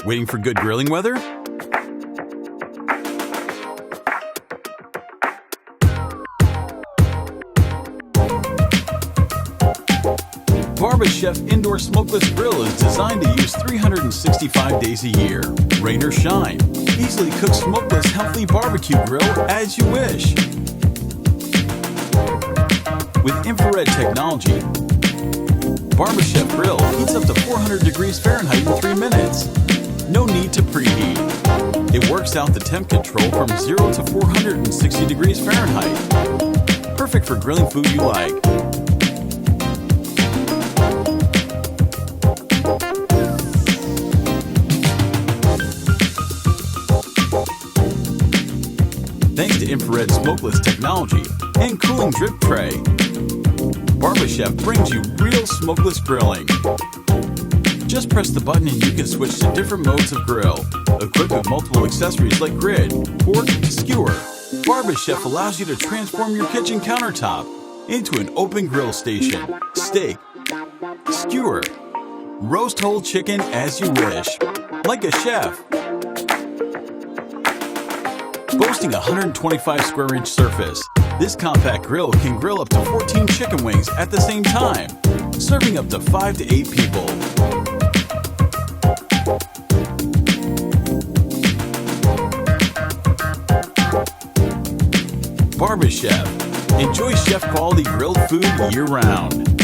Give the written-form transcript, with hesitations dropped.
Waiting for good grilling weather? Barbechef Indoor Smokeless Grill is designed to use 365 days a year. Rain or shine, easily cook smokeless healthy barbecue grill as you wish. With infrared technology, Barbechef Grill heats up to 400 degrees Fahrenheit in 3 minutes. No need to preheat. It works out the temp control from 0 to 460 degrees Fahrenheit. Perfect for grilling food you like. Thanks to infrared smokeless technology and cooling drip tray, Barbechef brings you real smokeless grilling. Just press the button and you can switch to different modes of grill, equipped with multiple accessories like grid, fork, skewer. Barbechef allows you to transform your kitchen countertop into an open grill station, steak, skewer, roast whole chicken as you wish, like a chef. Boasting a 125 square inch surface, this compact grill can grill up to 14 chicken wings at the same time, serving up to 5 to 8 people. Barbechef. Enjoy chef quality grilled food year round.